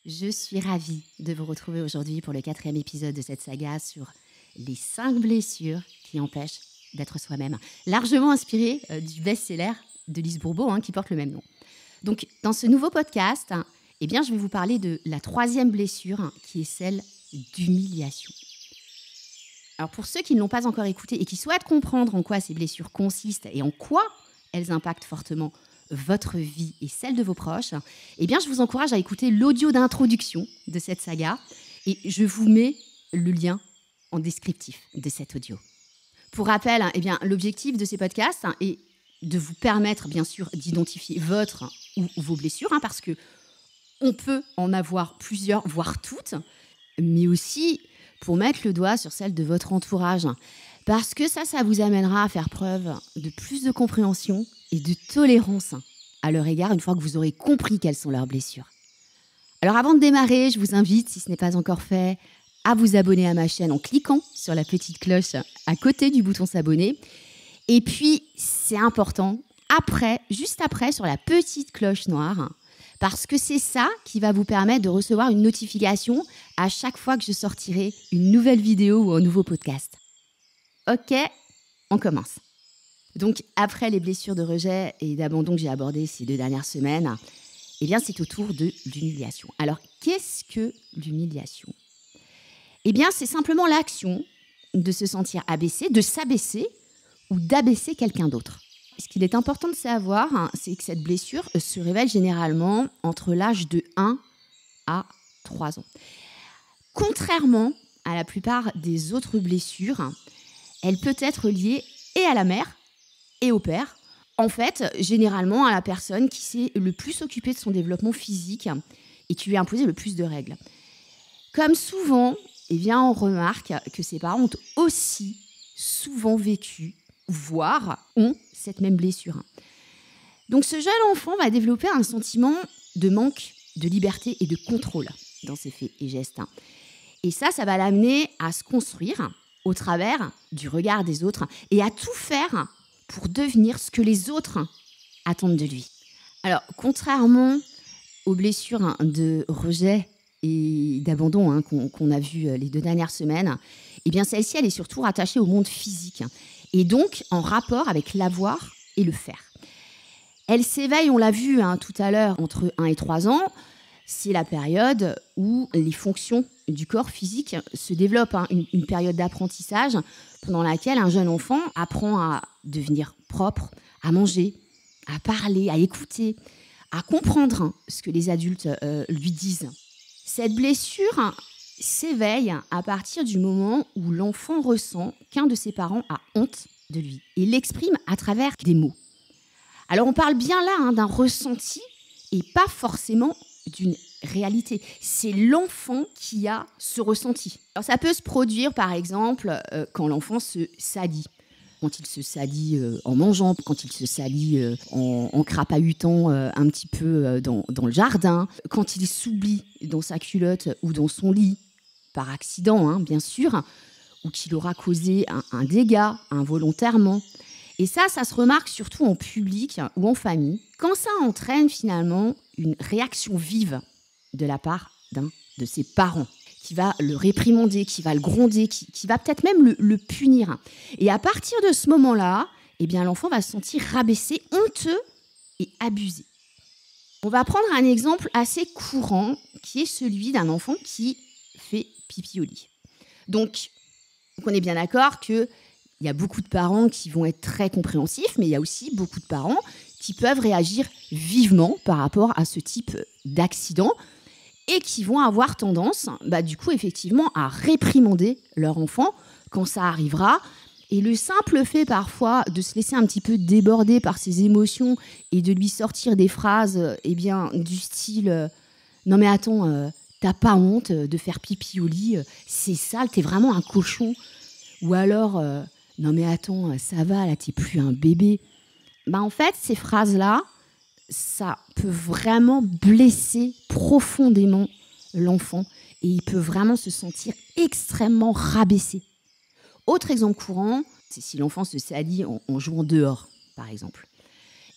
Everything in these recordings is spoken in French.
Je suis ravie de vous retrouver aujourd'hui pour le 4e épisode de cette saga sur les 5 blessures qui empêchent d'être soi-même. Largement inspiré du best-seller de Lise Bourbeau qui porte le même nom. Donc, dans ce nouveau podcast, je vais vous parler de la 3e blessure qui est celle d'humiliation. Alors, pour ceux qui ne l'ont pas encore écouté et qui souhaitent comprendre en quoi ces blessures consistent et en quoi elles impactent fortement votre vie et celle de vos proches, je vous encourage à écouter l'audio d'introduction de cette saga et je vous mets le lien en descriptif de cet audio. Pour rappel, l'objectif de ces podcasts est de vous permettre, bien sûr, d'identifier votre ou vos blessures, parce que on peut en avoir plusieurs, voire toutes, mais aussi pour mettre le doigt sur celle de votre entourage, parce que ça vous amènera à faire preuve de plus de compréhension et de tolérance à leur égard une fois que vous aurez compris quelles sont leurs blessures. Alors avant de démarrer, je vous invite, si ce n'est pas encore fait, à vous abonner à ma chaîne en cliquant sur la petite cloche à côté du bouton s'abonner. Et puis, c'est important, juste après, sur la petite cloche noire, parce que c'est ça qui va vous permettre de recevoir une notification à chaque fois que je sortirai une nouvelle vidéo ou un nouveau podcast. Ok, on commence. Donc, après les blessures de rejet et d'abandon que j'ai abordées ces 2 dernières semaines, c'est au tour de l'humiliation. Alors, qu'est-ce que l'humiliation ? C'est simplement l'action de se sentir abaissé, de s'abaisser ou d'abaisser quelqu'un d'autre. Ce qu'il est important de savoir, c'est que cette blessure se révèle généralement entre l'âge de 1 à 3 ans. Contrairement à la plupart des autres blessures, elle peut être liée et à la mère et au père. En fait, généralement à la personne qui s'est le plus occupée de son développement physique et qui lui a imposé le plus de règles. Comme souvent, on remarque que ses parents ont aussi souvent vécu, voire ont cette même blessure. Donc ce jeune enfant va développer un sentiment de manque de liberté et de contrôle dans ses faits et gestes. Et ça va l'amener à se construire au travers du regard des autres et à tout faire pour devenir ce que les autres attendent de lui. Alors, contrairement aux blessures de rejet et d'abandon qu'on a vues les 2 dernières semaines, celle-ci, elle est surtout rattachée au monde physique et donc en rapport avec l'avoir et le faire. Elle s'éveille, on l'a vu tout à l'heure, entre 1 et 3 ans. C'est la période où les fonctions du corps physique se développent, une période d'apprentissage pendant laquelle un jeune enfant apprend à devenir propre, à manger, à parler, à écouter, à comprendre ce que les adultes lui disent. Cette blessure s'éveille à partir du moment où l'enfant ressent qu'un de ses parents a honte de lui et l'exprime à travers des mots. Alors on parle bien là d'un ressenti et pas forcément d'une réalité. C'est l'enfant qui a ce ressenti. Alors ça peut se produire par exemple quand l'enfant se salit. Quand il se salit en mangeant, quand il se salit en crapahutant un petit peu dans le jardin, quand il s'oublie dans sa culotte ou dans son lit, par accident bien sûr, ou qu'il aura causé un dégât involontairement. Et ça se remarque surtout en public ou en famille, quand ça entraîne finalement une réaction vive de la part d'un de ses parents, qui va le réprimander, qui va le gronder, qui va peut-être même le punir. Et à partir de ce moment-là, l'enfant va se sentir rabaissé, honteux et abusé. On va prendre un exemple assez courant, qui est celui d'un enfant qui fait pipi au lit. Donc on est bien d'accord qu'il y a beaucoup de parents qui vont être très compréhensifs, mais il y a aussi beaucoup de parents qui peuvent réagir vivement par rapport à ce type d'accident et qui vont avoir tendance, effectivement, à réprimander leur enfant quand ça arrivera. Et le simple fait, parfois, de se laisser un petit peu déborder par ses émotions et de lui sortir des phrases, du style « Non mais attends, t'as pas honte de faire pipi au lit, c'est sale, t'es vraiment un cochon. » Ou alors « Non mais attends, ça va, là, t'es plus un bébé. » En fait, ces phrases-là, ça peut vraiment blesser profondément l'enfant et il peut vraiment se sentir extrêmement rabaissé. Autre exemple courant, c'est si l'enfant se salit en jouant dehors, par exemple.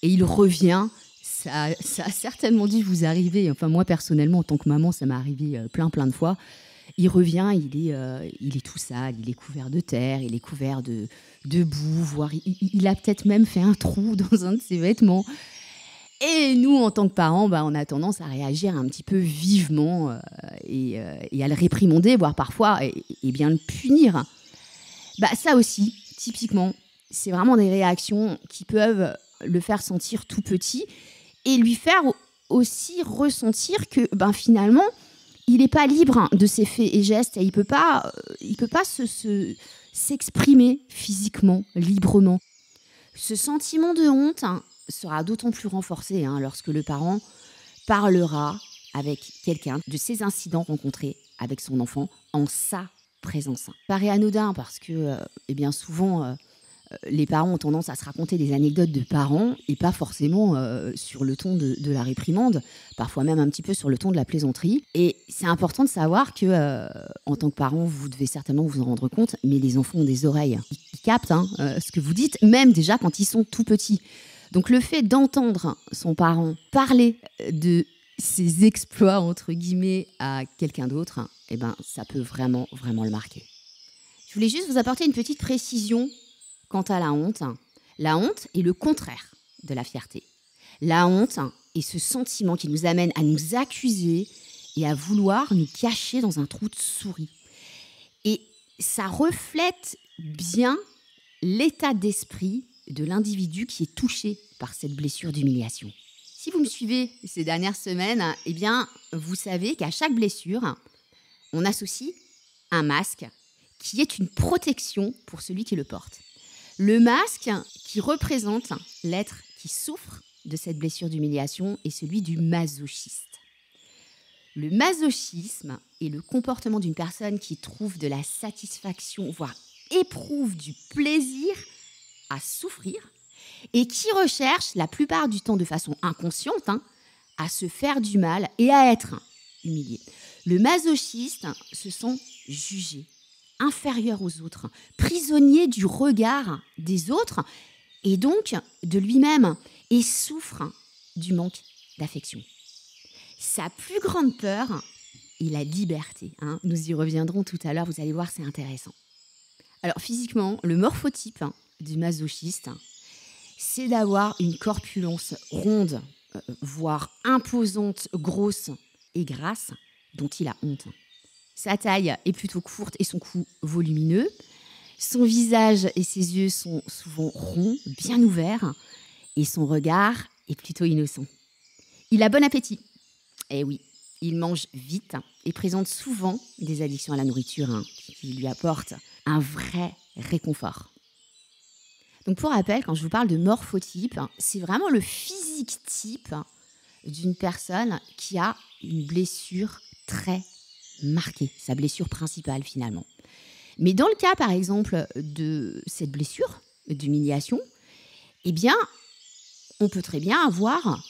Et il revient Ça a certainement dû vous arriver. Enfin, moi, personnellement, en tant que maman, ça m'est arrivé plein de fois. Il revient, il est tout sale, il est couvert de terre, il est couvert de boue, voire il a peut-être même fait un trou dans un de ses vêtements. Et nous, en tant que parents, on a tendance à réagir un petit peu vivement et à le réprimander, voire parfois et bien le punir. Ça aussi, typiquement, c'est vraiment des réactions qui peuvent le faire sentir tout petit et lui faire aussi ressentir que finalement, il n'est pas libre de ses faits et gestes et il peut pas s'exprimer physiquement, librement. Ce sentiment de honte sera d'autant plus renforcé lorsque le parent parlera avec quelqu'un de ces incidents rencontrés avec son enfant en sa présence. Ça paraît anodin parce que bien souvent, les parents ont tendance à se raconter des anecdotes de parents et pas forcément sur le ton de la réprimande, parfois même un petit peu sur le ton de la plaisanterie. Et c'est important de savoir que, en tant que parent, vous devez certainement vous en rendre compte, mais les enfants ont des oreilles. Ils captent ce que vous dites, même déjà quand ils sont tout petits. Donc le fait d'entendre son parent parler de ses exploits, entre guillemets, à quelqu'un d'autre, ça peut vraiment, vraiment le marquer. Je voulais juste vous apporter une petite précision quant à la honte. La honte est le contraire de la fierté. La honte est ce sentiment qui nous amène à nous accuser et à vouloir nous cacher dans un trou de souris. Et ça reflète bien l'état d'esprit de l'individu qui est touché par cette blessure d'humiliation. Si vous me suivez ces dernières semaines, vous savez qu'à chaque blessure, on associe un masque qui est une protection pour celui qui le porte. Le masque qui représente l'être qui souffre de cette blessure d'humiliation est celui du masochiste. Le masochisme est le comportement d'une personne qui trouve de la satisfaction, voire éprouve du plaisir à souffrir et qui recherche, la plupart du temps de façon inconsciente, à se faire du mal et à être humilié. Le masochiste se sent jugé, inférieur aux autres, prisonnier du regard des autres et donc de lui-même et souffre du manque d'affection. Sa plus grande peur est la liberté. Nous y reviendrons tout à l'heure, vous allez voir, c'est intéressant. Alors physiquement, le morphotype du masochiste, c'est d'avoir une corpulence ronde, voire imposante, grosse et grasse, dont il a honte. Sa taille est plutôt courte et son cou volumineux. Son visage et ses yeux sont souvent ronds, bien ouverts, et son regard est plutôt innocent. Il a bon appétit. Eh oui, il mange vite et présente souvent des addictions à la nourriture qui lui apportent un vrai réconfort. Donc pour rappel, quand je vous parle de morphotype, c'est vraiment le physique type d'une personne qui a une blessure très marquée, sa blessure principale finalement. Mais dans le cas par exemple de cette blessure d'humiliation, on peut très bien avoir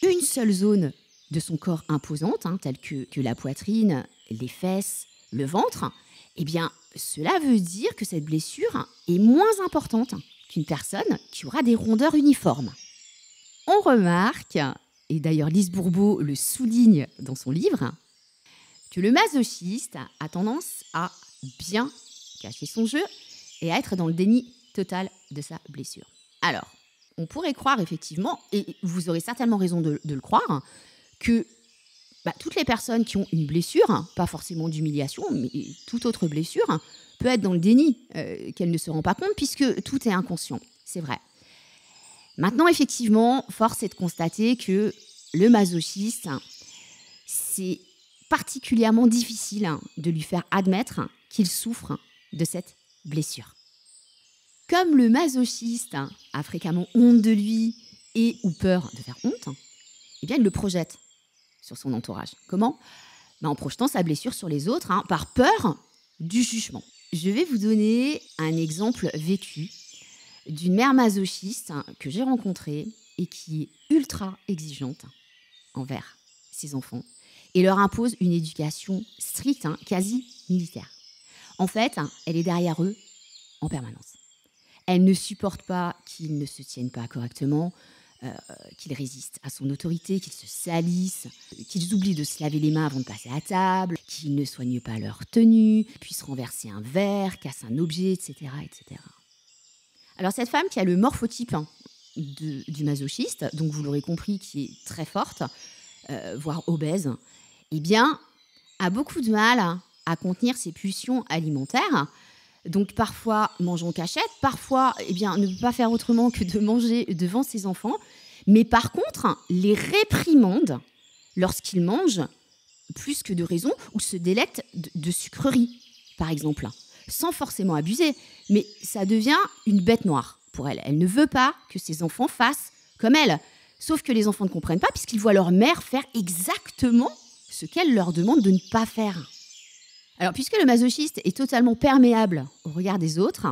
une seule zone de son corps imposante, telle que la poitrine, les fesses, le ventre. Cela veut dire que cette blessure est moins importante qu'une personne qui aura des rondeurs uniformes. On remarque, et d'ailleurs Lise Bourbeau le souligne dans son livre, que le masochiste a tendance à bien cacher son jeu et à être dans le déni total de sa blessure. Alors, on pourrait croire effectivement, et vous aurez certainement raison de le croire, que toutes les personnes qui ont une blessure, pas forcément d'humiliation, mais toute autre blessure, peut être dans le déni, qu'elle ne se rend pas compte, puisque tout est inconscient. C'est vrai. Maintenant, effectivement, force est de constater que le masochiste, c'est particulièrement difficile de lui faire admettre qu'il souffre de cette blessure. Comme le masochiste a fréquemment honte de lui et ou peur de faire honte, il le projette sur son entourage. Comment ? En projetant sa blessure sur les autres, par peur du jugement. Je vais vous donner un exemple vécu d'une mère masochiste que j'ai rencontrée et qui est ultra exigeante envers ses enfants et leur impose une éducation stricte, quasi militaire. En fait, elle est derrière eux en permanence. Elle ne supporte pas qu'ils ne se tiennent pas correctement, qu'ils résistent à son autorité, qu'ils se salissent, qu'ils oublient de se laver les mains avant de passer à table, qu'ils ne soignent pas leur tenue, puissent renverser un verre, cassent un objet, etc., etc. Alors cette femme qui a le morphotype du masochiste, donc vous l'aurez compris, qui est très forte, voire obèse, eh bien, a beaucoup de mal à contenir ses pulsions alimentaires. Donc parfois mange en cachette, parfois ne peut pas faire autrement que de manger devant ses enfants, mais par contre les réprimande lorsqu'ils mangent plus que de raison ou se délectent de sucreries, par exemple, sans forcément abuser, mais ça devient une bête noire pour elle. Elle ne veut pas que ses enfants fassent comme elle, sauf que les enfants ne comprennent pas puisqu'ils voient leur mère faire exactement ce qu'elle leur demande de ne pas faire. Alors, puisque le masochiste est totalement perméable au regard des autres,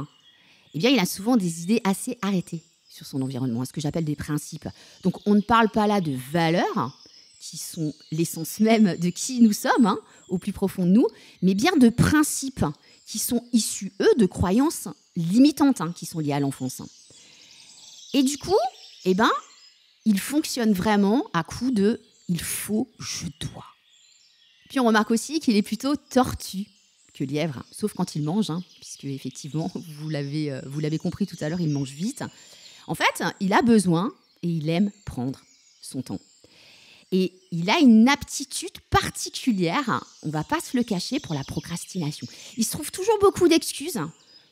eh bien, il a souvent des idées assez arrêtées sur son environnement, ce que j'appelle des principes. Donc, on ne parle pas là de valeurs, qui sont l'essence même de qui nous sommes, au plus profond de nous, mais bien de principes qui sont issus, eux, de croyances limitantes qui sont liées à l'enfance. Et du coup, il fonctionne vraiment à coup de « il faut, je dois ». Puis on remarque aussi qu'il est plutôt tortue que lièvre, sauf quand il mange, puisque effectivement, vous l'avez compris tout à l'heure, il mange vite. En fait, il a besoin et il aime prendre son temps. Et il a une aptitude particulière, on ne va pas se le cacher, pour la procrastination. Il se trouve toujours beaucoup d'excuses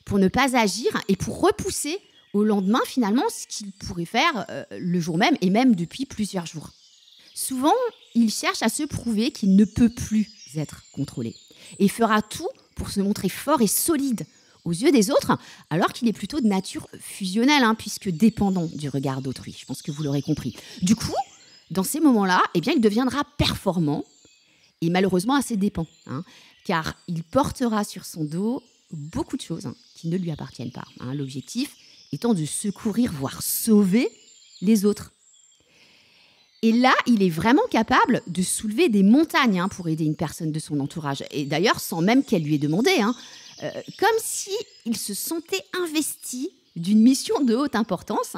pour ne pas agir et pour repousser au lendemain, finalement, ce qu'il pourrait faire le jour même et même depuis plusieurs jours. Souvent, il cherche à se prouver qu'il ne peut plus être contrôlé et fera tout pour se montrer fort et solide aux yeux des autres, alors qu'il est plutôt de nature fusionnelle, puisque dépendant du regard d'autrui. Je pense que vous l'aurez compris. Du coup, dans ces moments-là, il deviendra performant et malheureusement à ses dépens, car il portera sur son dos beaucoup de choses qui ne lui appartiennent pas. L'objectif étant de secourir, voire sauver les autres. Et là, il est vraiment capable de soulever des montagnes pour aider une personne de son entourage. Et d'ailleurs, sans même qu'elle lui ait demandé. Comme s'il se sentait investi d'une mission de haute importance,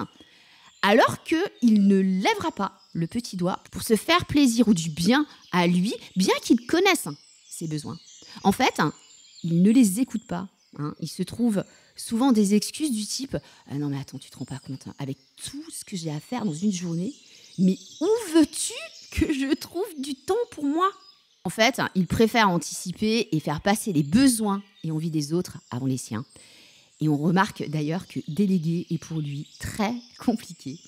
alors qu'il ne lèvera pas le petit doigt pour se faire plaisir ou du bien à lui, bien qu'il connaisse ses besoins. En fait, il ne les écoute pas. Il se trouve souvent des excuses du type « Non mais attends, tu te rends pas compte, avec tout ce que j'ai à faire dans une journée, mais où veux-tu que je trouve du temps pour moi ?» En fait, il préfère anticiper et faire passer les besoins et envies des autres avant les siens. Et on remarque d'ailleurs que déléguer est pour lui très compliqué,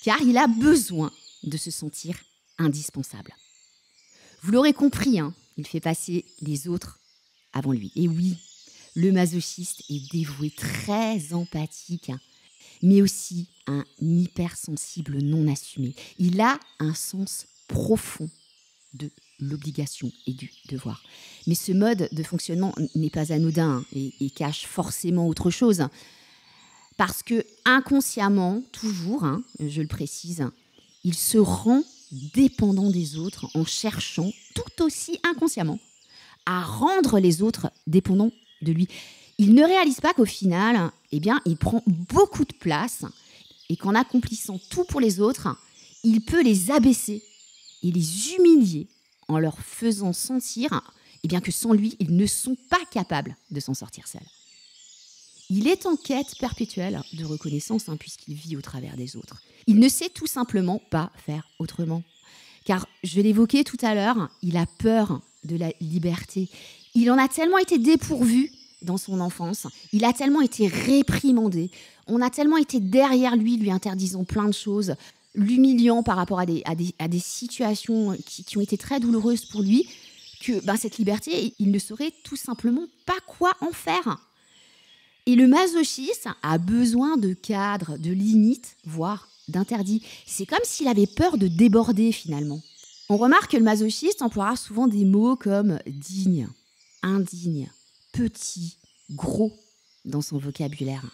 car il a besoin de se sentir indispensable. Vous l'aurez compris, il fait passer les autres avant lui. Et oui, le masochiste est dévoué, très empathique, mais aussi un hypersensible non assumé. Il a un sens profond de l'obligation et du devoir. Mais ce mode de fonctionnement n'est pas anodin et cache forcément autre chose. Parce que inconsciemment, toujours, je le précise, il se rend dépendant des autres en cherchant tout aussi inconsciemment à rendre les autres dépendants de lui. Il ne réalise pas qu'au final, il prend beaucoup de place et qu'en accomplissant tout pour les autres, il peut les abaisser et les humilier en leur faisant sentir que sans lui, ils ne sont pas capables de s'en sortir seuls. Il est en quête perpétuelle de reconnaissance puisqu'il vit au travers des autres. Il ne sait tout simplement pas faire autrement. Car, je l'évoquais tout à l'heure, il a peur de la liberté. Il en a tellement été dépourvu dans son enfance, il a tellement été réprimandé, on a tellement été derrière lui interdisant plein de choses, l'humiliant par rapport à des situations qui ont été très douloureuses pour lui, que cette liberté, il ne saurait tout simplement pas quoi en faire. Et le masochiste a besoin de cadres, de limites, voire d'interdits. C'est comme s'il avait peur de déborder finalement. On remarque que le masochiste emploiera souvent des mots comme digne, indigne, petit, gros dans son vocabulaire.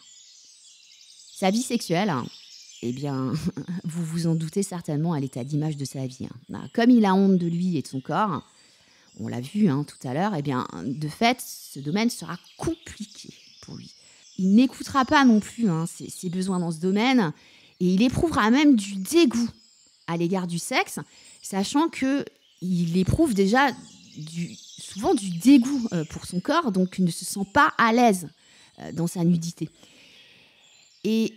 Sa vie sexuelle, vous vous en doutez certainement à l'état d'image de sa vie. Comme il a honte de lui et de son corps, on l'a vu tout à l'heure, de fait, ce domaine sera compliqué pour lui. Il n'écoutera pas non plus ses besoins dans ce domaine Et il éprouvera même du dégoût à l'égard du sexe, sachant qu'il éprouve déjà souvent du dégoût pour son corps, donc il ne se sent pas à l'aise dans sa nudité. Et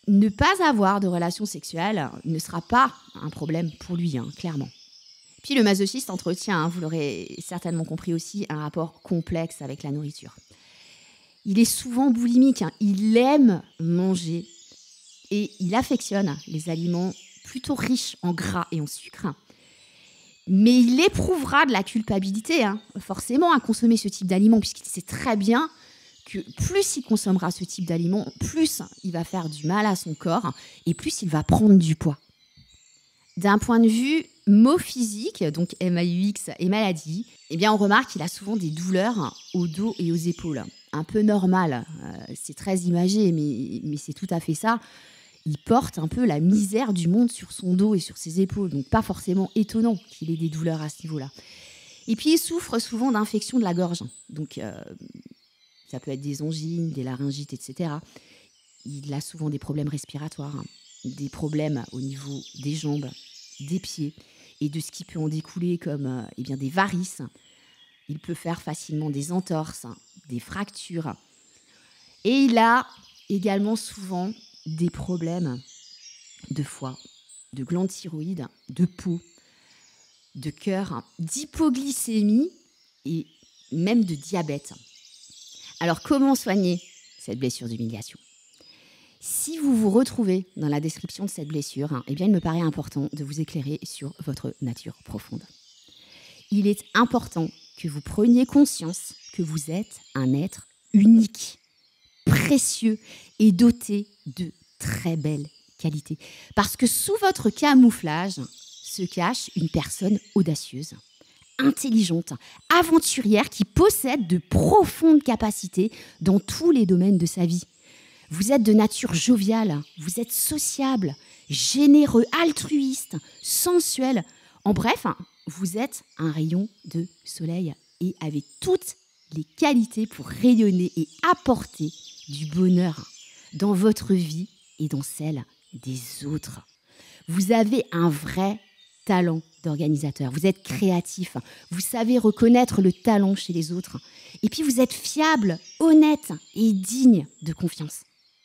ne pas avoir de relations sexuelles ne sera pas un problème pour lui, clairement. Puis le masochiste entretient, vous l'aurez certainement compris aussi, un rapport complexe avec la nourriture. Il est souvent boulimique, il aime manger et il affectionne les aliments plutôt riches en gras et en sucre. Mais il éprouvera de la culpabilité, forcément, à consommer ce type d'aliments, puisqu'il sait très bien que plus il consommera ce type d'aliments, plus il va faire du mal à son corps et plus il va prendre du poids. D'un point de vue mot physique, donc MAUX et maladie, on remarque qu'il a souvent des douleurs au dos et aux épaules. Un peu normal, c'est très imagé, mais c'est tout à fait ça. Il porte un peu la misère du monde sur son dos et sur ses épaules, donc pas forcément étonnant qu'il ait des douleurs à ce niveau-là. Et puis il souffre souvent d'infections de la gorge, donc ça peut être des angines, des laryngites, etc. Il a souvent des problèmes respiratoires, des problèmes au niveau des jambes, des pieds et de ce qui peut en découler comme des varices. Il peut faire facilement des entorses, des fractures. Et il a également souvent des problèmes de foie, de glandes thyroïdes, de peau, de cœur, d'hypoglycémie et même de diabète. Alors, comment soigner cette blessure d'humiliation ? Si vous vous retrouvez dans la description de cette blessure, il me paraît important de vous éclairer sur votre nature profonde. Il est important que vous preniez conscience que vous êtes un être unique, précieux et doté de très belles qualités. Parce que sous votre camouflage se cache une personne audacieuse, intelligente, aventurière qui possède de profondes capacités dans tous les domaines de sa vie. Vous êtes de nature joviale, vous êtes sociable, généreux, altruiste, sensuel. En bref, vous êtes un rayon de soleil et avez toutes les qualités pour rayonner et apporter du bonheur dans votre vie et dans celle des autres. Vous avez un vrai talent d'organisateur, vous êtes créatif, vous savez reconnaître le talent chez les autres et puis vous êtes fiable, honnête et digne de confiance.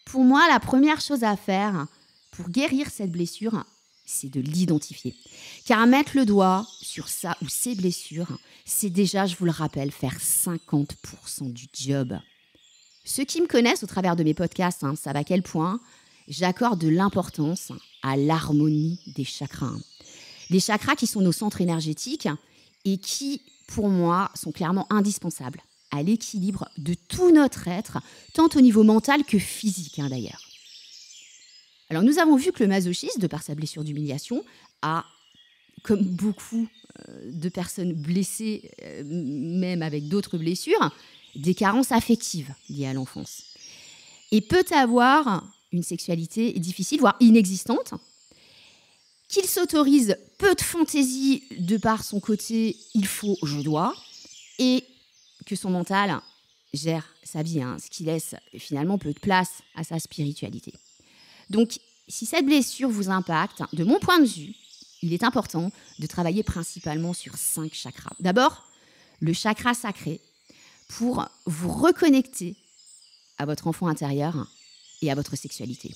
Pour moi, la première chose à faire pour guérir cette blessure, c'est de l'identifier. Car mettre le doigt sur ça ou ces blessures, c'est déjà, je vous le rappelle, faire 50% du job. Ceux qui me connaissent au travers de mes podcasts savent à quel point j'accorde de l'importance à l'harmonie des chakras. Les chakras qui sont nos centres énergétiques et qui, pour moi, sont clairement indispensables à l'équilibre de tout notre être, tant au niveau mental que physique d'ailleurs. Alors nous avons vu que le masochiste, de par sa blessure d'humiliation, a, comme beaucoup de personnes blessées, même avec d'autres blessures, des carences affectives liées à l'enfance. Et peut avoir une sexualité difficile, voire inexistante, qu'il s'autorise peu de fantaisie de par son côté « il faut, je dois », et que son mental gère sa vie, ce qui laisse finalement peu de place à sa spiritualité. Donc, si cette blessure vous impacte, de mon point de vue, il est important de travailler principalement sur 5 chakras. D'abord, le chakra sacré, pour vous reconnecter à votre enfant intérieur et à votre sexualité.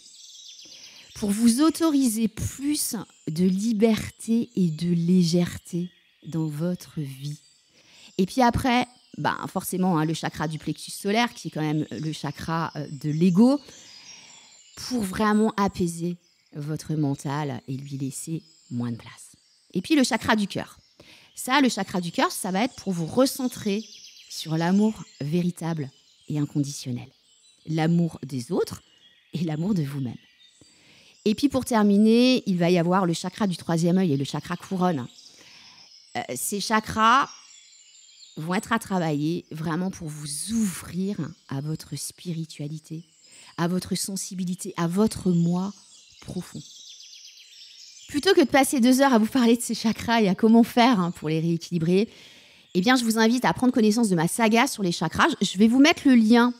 Pour vous autoriser plus de liberté et de légèreté dans votre vie. Et puis après, forcément, le chakra du plexus solaire, qui est quand même le chakra de l'ego, pour vraiment apaiser votre mental et lui laisser moins de place. Et puis le chakra du cœur. Ça, le chakra du cœur, ça va être pour vous recentrer sur l'amour véritable et inconditionnel. L'amour des autres et l'amour de vous-même. Et puis pour terminer, il va y avoir le chakra du 3e œil et le chakra couronne. Ces chakras vont être à travailler vraiment pour vous ouvrir à votre spiritualité, à votre sensibilité, à votre moi profond. Plutôt que de passer 2 heures à vous parler de ces chakras et à comment faire pour les rééquilibrer, je vous invite à prendre connaissance de ma saga sur les chakras. Je vais vous mettre le lien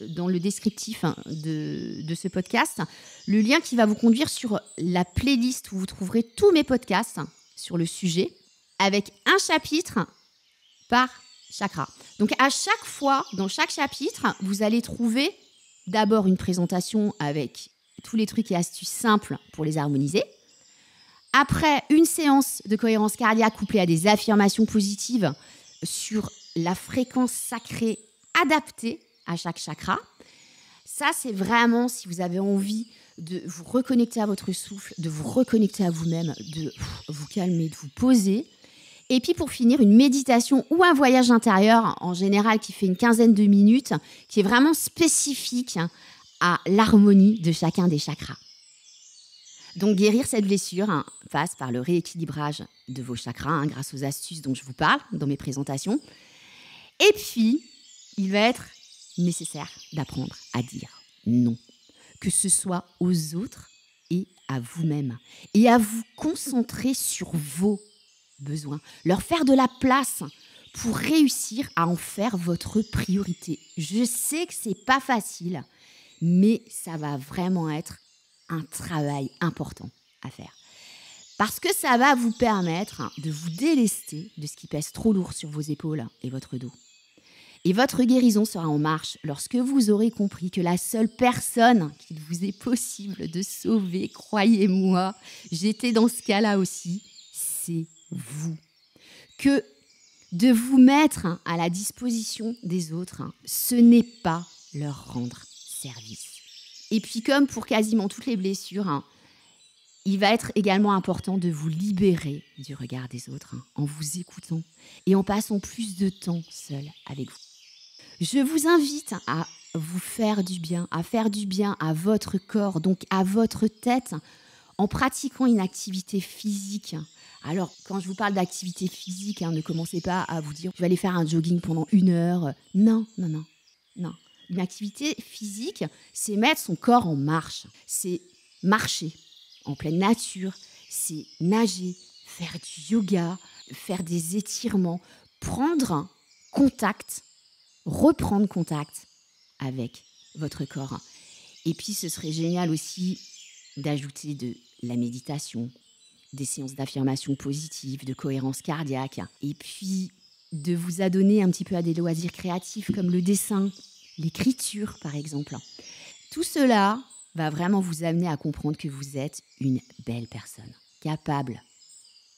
dans le descriptif de ce podcast le lien qui va vous conduire sur la playlist où vous trouverez tous mes podcasts sur le sujet avec un chapitre par chakra. Donc à chaque fois, dans chaque chapitre, vous allez trouver d'abord une présentation avec tous les trucs et astuces simples pour les harmoniser. Après, une séance de cohérence cardiaque couplée à des affirmations positives sur la fréquence sacrée adaptée à chaque chakra. Ça, c'est vraiment si vous avez envie de vous reconnecter à votre souffle, de vous reconnecter à vous-même, de vous calmer, de vous poser. Et puis pour finir, une méditation ou un voyage intérieur, en général qui fait une quinzaine de minutes, qui est vraiment spécifique à l'harmonie de chacun des chakras. Donc guérir cette blessure passe par le rééquilibrage de vos chakras grâce aux astuces dont je vous parle dans mes présentations. Et puis, il va être nécessaire d'apprendre à dire non, que ce soit aux autres et à vous-même, et à vous concentrer sur vos besoins, leur faire de la place pour réussir à en faire votre priorité. Je sais que c'est pas facile, mais ça va vraiment être un travail important à faire. Parce que ça va vous permettre de vous délester de ce qui pèse trop lourd sur vos épaules et votre dos. Et votre guérison sera en marche lorsque vous aurez compris que la seule personne qu'il vous est possible de sauver, croyez-moi, j'étais dans ce cas-là aussi, c'est vous. Que de vous mettre à la disposition des autres, ce n'est pas leur rendre service. Et puis comme pour quasiment toutes les blessures, il va être également important de vous libérer du regard des autres en vous écoutant et en passant plus de temps seul avec vous. Je vous invite à vous faire du bien, à faire du bien à votre corps, donc à votre tête, en pratiquant une activité physique. Alors, quand je vous parle d'activité physique, ne commencez pas à vous dire « je vais aller faire un jogging pendant 1 heure ». Non. Une activité physique, c'est mettre son corps en marche. C'est marcher en pleine nature, c'est nager, faire du yoga, faire des étirements, prendre contact, reprendre contact avec votre corps. Et puis, ce serait génial aussi d'ajouter de la méditation, des séances d'affirmation positive, de cohérence cardiaque, et puis de vous adonner un petit peu à des loisirs créatifs comme le dessin, l'écriture par exemple. Tout cela va vraiment vous amener à comprendre que vous êtes une belle personne, capable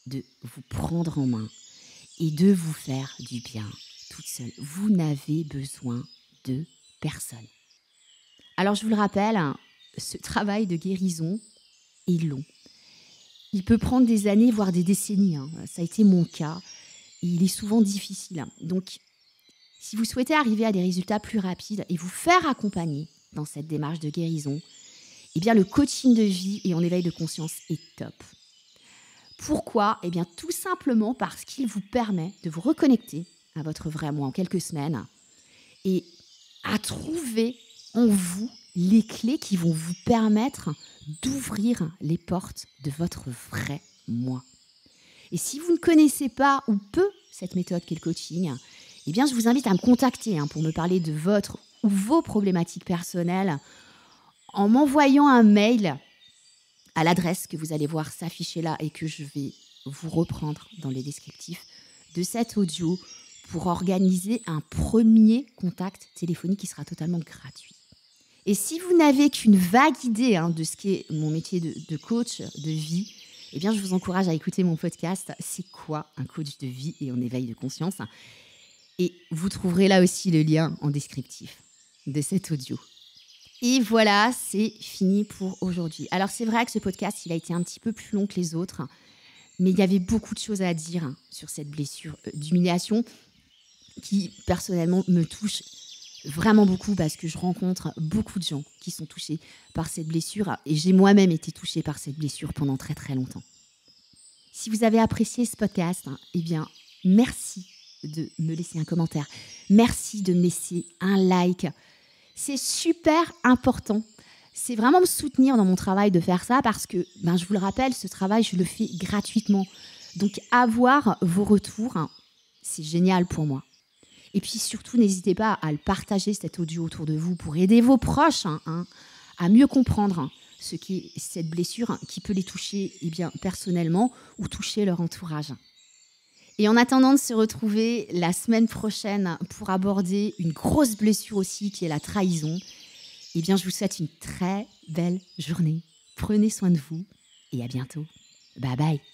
de vous prendre en main et de vous faire du bien toute seule. Vous n'avez besoin de personne. Alors je vous le rappelle, ce travail de guérison est long. Il peut prendre des années, voire des décennies. Ça a été mon cas. Et il est souvent difficile. Donc, si vous souhaitez arriver à des résultats plus rapides et vous faire accompagner dans cette démarche de guérison, eh bien, le coaching de vie et en éveil de conscience est top. Pourquoi ? Eh bien, tout simplement parce qu'il vous permet de vous reconnecter à votre vrai moi en quelques semaines et à trouver en vous les clés qui vont vous permettre d'ouvrir les portes de votre vrai moi. Et si vous ne connaissez pas ou peu cette méthode qu'est le coaching, eh bien, je vous invite à me contacter pour me parler de votre ou vos problématiques personnelles en m'envoyant un mail à l'adresse que vous allez voir s'afficher là et que je vais vous reprendre dans les descriptifs de cet audio pour organiser un premier contact téléphonique qui sera totalement gratuit. Et si vous n'avez qu'une vague idée de ce qu'est mon métier de coach de vie, eh bien, je vous encourage à écouter mon podcast « C'est quoi un coach de vie et en éveil de conscience ?» Et vous trouverez là aussi le lien en descriptif de cet audio. Et voilà, c'est fini pour aujourd'hui. Alors, c'est vrai que ce podcast, il a été un petit peu plus long que les autres, mais il y avait beaucoup de choses à dire sur cette blessure d'humiliation qui, personnellement, me touche vraiment beaucoup parce que je rencontre beaucoup de gens qui sont touchés par cette blessure et j'ai moi-même été touchée par cette blessure pendant très très longtemps. Si vous avez apprécié ce podcast, eh bien, merci de me laisser un commentaire. Merci de me laisser un like. C'est super important. C'est vraiment me soutenir dans mon travail de faire ça parce que, je vous le rappelle, ce travail, je le fais gratuitement. Donc, avoir vos retours, c'est génial pour moi. Et puis surtout, n'hésitez pas à le partager, cet audio autour de vous, pour aider vos proches à mieux comprendre ce qu'est cette blessure qui peut les toucher personnellement ou toucher leur entourage. Et en attendant de se retrouver la semaine prochaine pour aborder une grosse blessure aussi qui est la trahison, je vous souhaite une très belle journée. Prenez soin de vous et à bientôt. Bye bye.